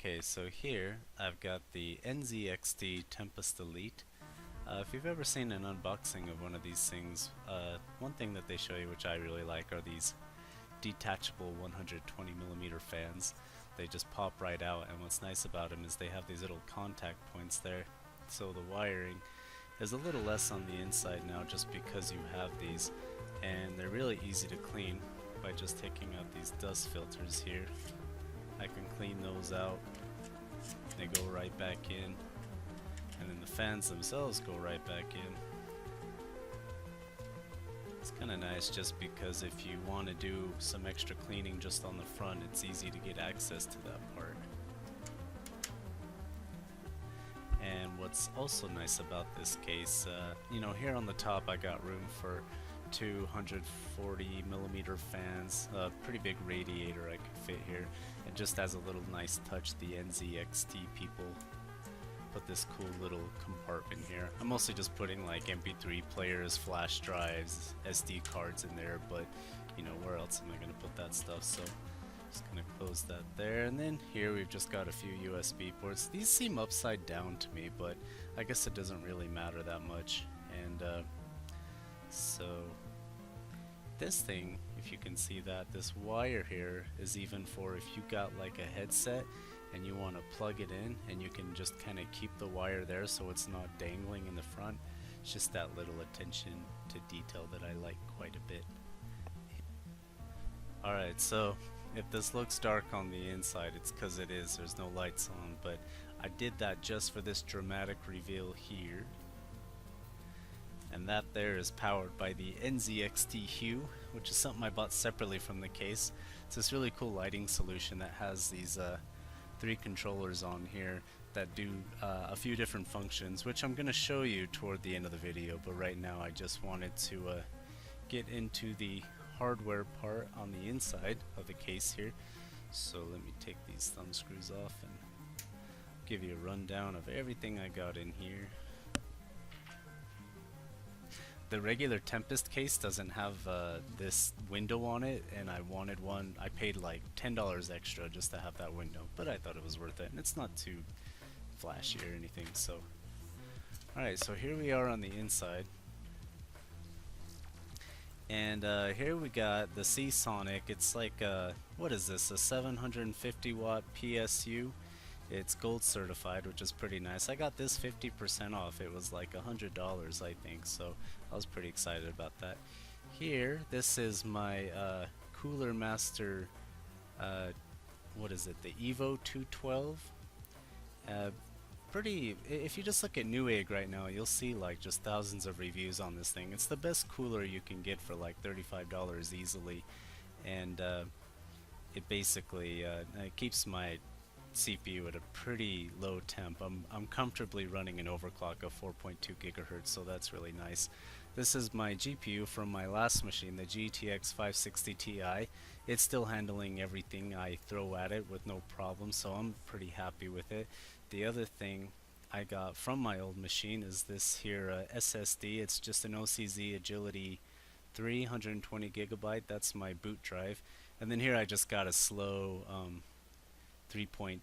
Okay, so here I've got the NZXT Tempest Elite. If you've ever seen an unboxing of one of these things, one thing that they show you which I really like are these detachable 120mm fans. They just pop right out, and what's nice about them is they have these little contact points there, so the wiring is a little less on the inside now just because you have these, and they're really easy to clean by just taking out these dust filters here. I can clean those out. They go right back in, and then the fans themselves go right back in. It's kind of nice just because if you want to do some extra cleaning just on the front, it's easy to get access to that part. And what's also nice about this case, here on the top I got room for 240mm fans, a pretty big radiator I could fit here, and just as a little nice touch, the NZXT people put this cool little compartment here. I'm mostly just putting like MP3 players, flash drives, SD cards in there, but where else am I going to put that stuff? So just going to close that there, and then here we've just got a few USB ports. These seem upside down to me, but I guess it doesn't really matter that much. And so this thing, if you can see that, this wire here is even for if you got like a headset and you want to plug it in, and you can just kind of keep the wire there so it's not dangling in the front. It's just that little attention to detail that I like quite a bit. Alright, so if this looks dark on the inside, it's because it is. There's no lights on, but I did that just for this dramatic reveal here. And that there is powered by the NZXT Hue, which is something I bought separately from the case. It's this really cool lighting solution that has these 3 controllers on here that do a few different functions, which I'm going to show you toward the end of the video, but right now I just wanted to get into the hardware part on the inside of the case here. So let me take these thumb screws off and give you a rundown of everything I got in here. The regular Tempest case doesn't have this window on it, and I wanted one. I paid like $10 extra just to have that window, but I thought it was worth it, and it's not too flashy or anything. So alright, so here we are on the inside, and here we got the Seasonic. It's like what is this, a 750 watt PSU. It's gold certified, which is pretty nice. I got this 50% off. It was like $100, I think, so I was pretty excited about that. Here, this is my Cooler Master, what is it, the Evo 212. If you just look at Newegg right now, you'll see like just thousands of reviews on this thing. It's the best cooler you can get for like $35 easily, and it basically it keeps my CPU at a pretty low temp. I'm comfortably running an overclock of 4.2 gigahertz, so that's really nice. This is my GPU from my last machine, the GTX 560 Ti. It's still handling everything I throw at it with no problem, so I'm pretty happy with it. The other thing I got from my old machine is this here SSD. It's just an OCZ Agility 320 gigabyte. That's my boot drive. And then here I just got a slow 3.5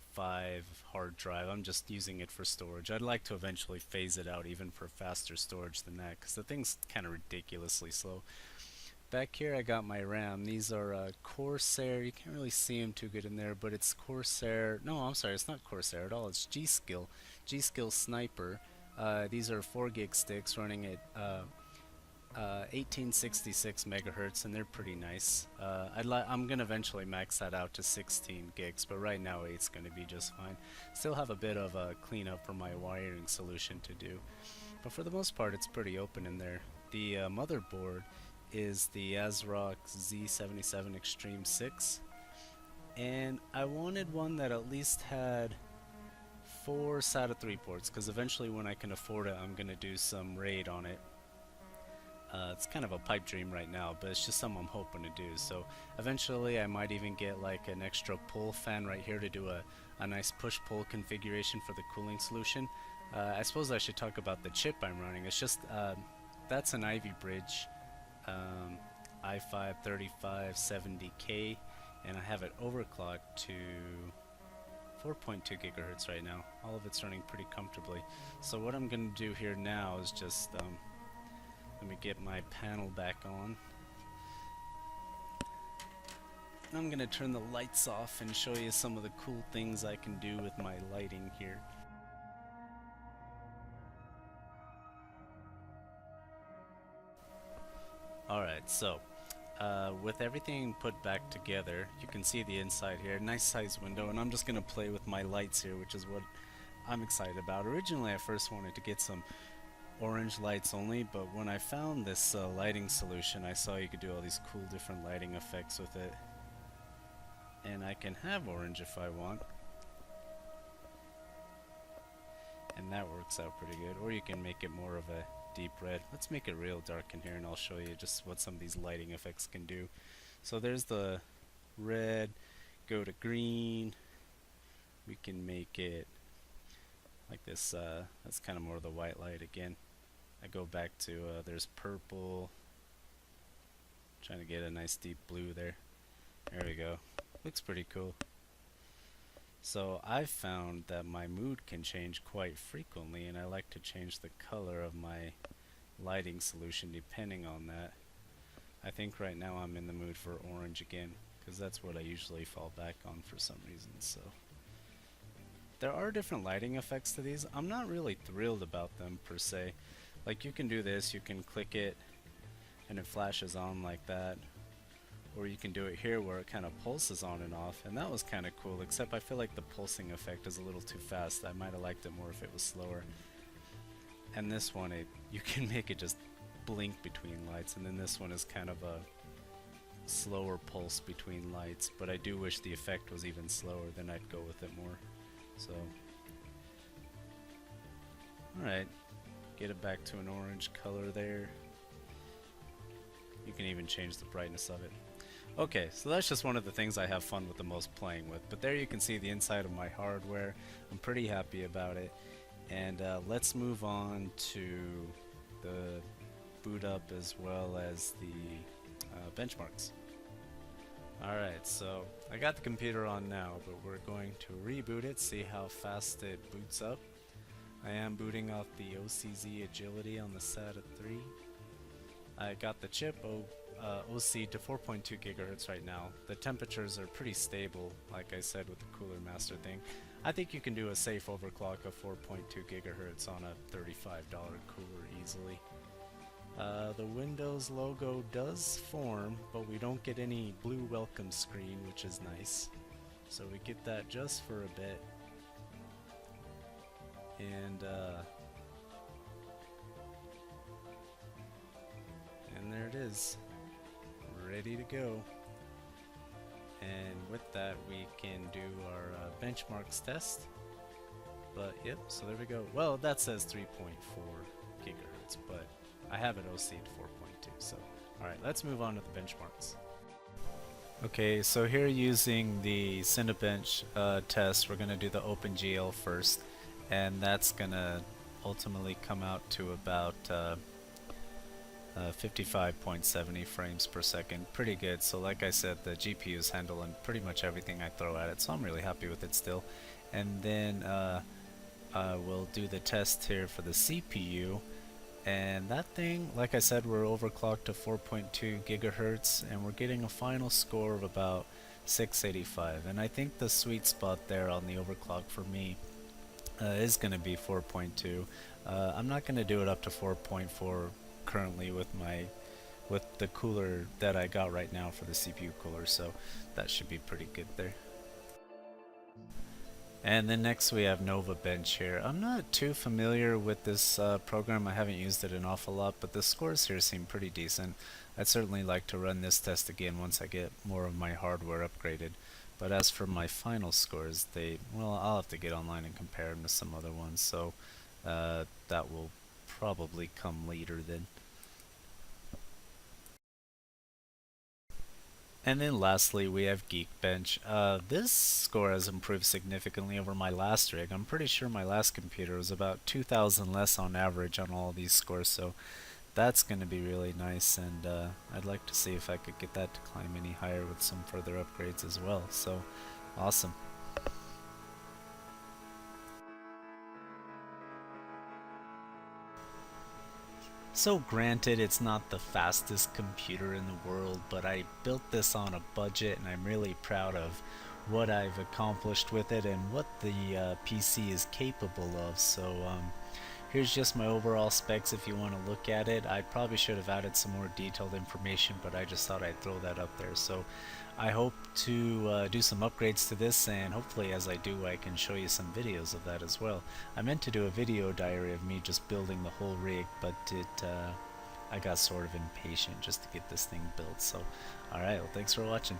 hard drive. I'm just using it for storage. I'd like to eventually phase it out even for faster storage than that, because the thing's kind of ridiculously slow. Back here I got my RAM. These are Corsair. You can't really see them too good in there, but it's Corsair. No, I'm sorry, it's not Corsair at all. It's G.Skill. G.Skill Sniper. These are 4 gig sticks running at 1866 megahertz, and they're pretty nice. I'm gonna eventually max that out to 16 gigs, but right now 8's gonna be just fine. Still have a bit of a cleanup for my wiring solution to do, but for the most part it's pretty open in there. The motherboard is the ASRock Z77 Extreme 6, and I wanted one that at least had 4 SATA 3 ports, because eventually when I can afford it I'm gonna do some RAID on it. It's kind of a pipe dream right now, but it's just something I'm hoping to do. So eventually I might even get like an extra pull fan right here to do a nice push-pull configuration for the cooling solution. I suppose I should talk about the chip I'm running. It's just that's an Ivy Bridge i5 3570K, and I have it overclocked to 4.2 gigahertz right now. All of it's running pretty comfortably. So what I'm going to do here now is just let me get my panel back on. I'm going to turn the lights off and show you some of the cool things I can do with my lighting here. Alright, so with everything put back together, you can see the inside here, nice size window, and I'm just going to play with my lights here, which is what I'm excited about. Originally I first wanted to get some orange lights only, but when I found this lighting solution, I saw you could do all these cool different lighting effects with it. And I can have orange if I want. And that works out pretty good. Or you can make it more of a deep red. Let's make it real dark in here and I'll show you just what some of these lighting effects can do. So there's the red, go to green. We can make it like this, that's kind of more of the white light again. I go back to, there's purple. Trying to get a nice deep blue there. There we go. Looks pretty cool. So I've found that my mood can change quite frequently, and I like to change the color of my lighting solution depending on that. I think right now I'm in the mood for orange again, because that's what I usually fall back on for some reason. So there are different lighting effects to these. I'm not really thrilled about them per se. Like, you can do this, you can click it and it flashes on like that. Or you can do it here where it kind of pulses on and off, and that was kind of cool, except I feel like the pulsing effect is a little too fast. I might have liked it more if it was slower. And this one, you can make it just blink between lights, and then this one is kind of a slower pulse between lights, but I do wish the effect was even slower, then I'd go with it more. So, alright, get it back to an orange color there. You can even change the brightness of it. Okay, so that's just one of the things I have fun with the most playing with. But there you can see the inside of my hardware. I'm pretty happy about it. And let's move on to the boot up as well as the benchmarks. Alright, so I got the computer on now, but we're going to reboot it, see how fast it boots up. I am booting off the OCZ Agility on the SATA 3. I got the chip OC to 4.2 gigahertz right now. The temperatures are pretty stable, like I said with the Cooler Master thing. I think you can do a safe overclock of 4.2 gigahertz on a $35 cooler easily. The Windows logo does form, but we don't get any blue welcome screen, which is nice. So we get that just for a bit. And there it is, ready to go. And with that we can do our benchmarks test. But yep, so there we go. Well, that says 3.4 gigahertz, but I have it OC'd 4.2, so alright, let's move on to the benchmarks. Okay, so here using the Cinebench test, we're going to do the OpenGL first, and that's going to ultimately come out to about 55.70 frames per second. Pretty good. So like I said, the GPU is handling pretty much everything I throw at it, so I'm really happy with it still. And then we'll do the test here for the CPU, and that thing, like I said, we're overclocked to 4.2 gigahertz, and we're getting a final score of about 685. And I think the sweet spot there on the overclock for me is going to be 4.2. I'm not going to do it up to 4.4 currently with the cooler that I got right now for the CPU cooler, so that should be pretty good there. And then next we have Nova Bench here. I'm not too familiar with this program. I haven't used it an awful lot, but the scores here seem pretty decent. I'd certainly like to run this test again once I get more of my hardware upgraded. But as for my final scores, well, I'll have to get online and compare them to some other ones, so that will probably come later then. And then lastly we have Geekbench. This score has improved significantly over my last rig. I'm pretty sure my last computer was about 2,000 less on average on all these scores, so that's going to be really nice, and I'd like to see if I could get that to climb any higher with some further upgrades as well. So awesome. So granted, it's not the fastest computer in the world, but I built this on a budget and I'm really proud of what I've accomplished with it and what the PC is capable of. So here's just my overall specs if you want to look at it. I probably should have added some more detailed information, but I just thought I'd throw that up there. So I hope to do some upgrades to this, and hopefully as I do I can show you some videos of that as well. I meant to do a video diary of me just building the whole rig, but I got sort of impatient just to get this thing built. So alright, well, thanks for watching.